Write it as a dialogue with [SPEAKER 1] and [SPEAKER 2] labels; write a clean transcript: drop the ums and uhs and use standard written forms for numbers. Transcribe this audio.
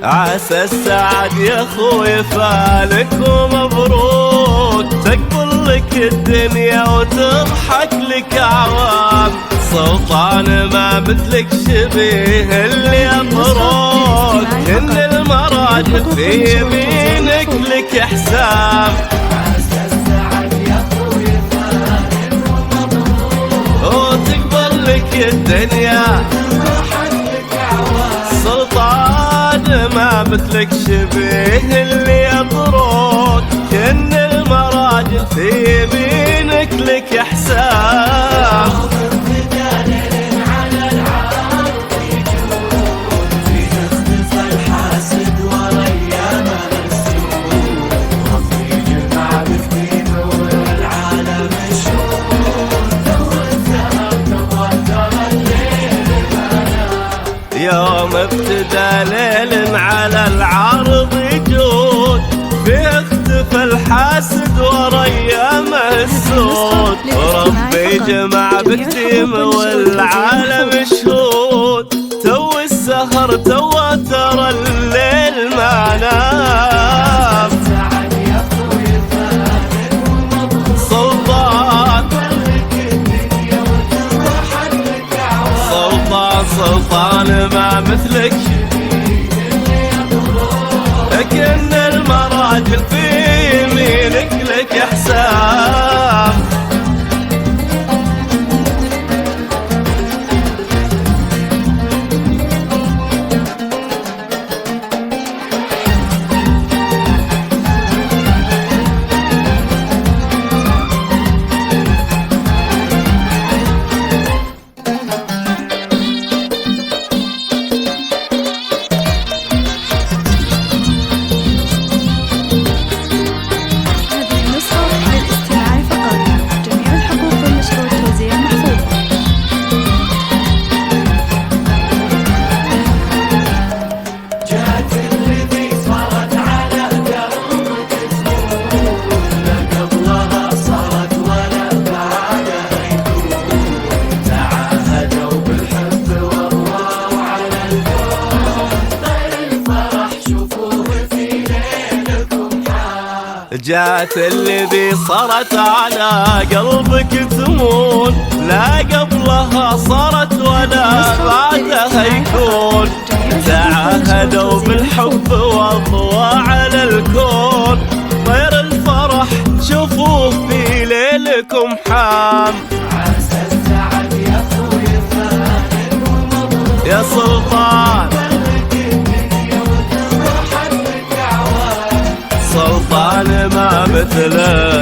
[SPEAKER 1] عسى السعد يا خوي فالك ومبروك، تقبل لك الدنيا وتضحك لك عوام، سلطان ما مثلك شبيه اللي يطروك، كل المراجل في يمينك لك حسام.
[SPEAKER 2] عسى السعد يا خوي فالك ومبروك،
[SPEAKER 1] وتقبل لك الدنيا
[SPEAKER 2] وتضحك لك عوام،
[SPEAKER 1] سلطان ما مثلك شبيه اللي يطروك، كن المراجل في يمينك لك حسام.
[SPEAKER 2] على العار يجود، في يختفى الحاسد وريا مسجود، ربي يجمع بالدين والعالم الشهود، توتر الليل بنا.
[SPEAKER 1] يوم ابتدى ليل على العرض يجود، في اختفى الحاسد وريامه السود، وربي جمع بكتيم والعالم شهود، تو السهر توتر الليل ما نام.
[SPEAKER 2] سعد يا خوي فالك ومبروك،
[SPEAKER 1] سلطان
[SPEAKER 2] الدنيا وتضحك لك عوام،
[SPEAKER 1] سلطان ما مثلك، لكن المراجل في يمينك لك حسام. جات اللي صارت على قلبك تمون، لا قبلها صارت ولا بعدها يكون، تعاهدوا بالحب واضوى على الكون، طير الفرح شوفوه في ليلكم حام.
[SPEAKER 2] عسى السعد يا خوي فالك ومبروك،
[SPEAKER 1] يا سلطان
[SPEAKER 2] الدنيا وتضحك لك عوام،
[SPEAKER 1] سلطان ما مثله.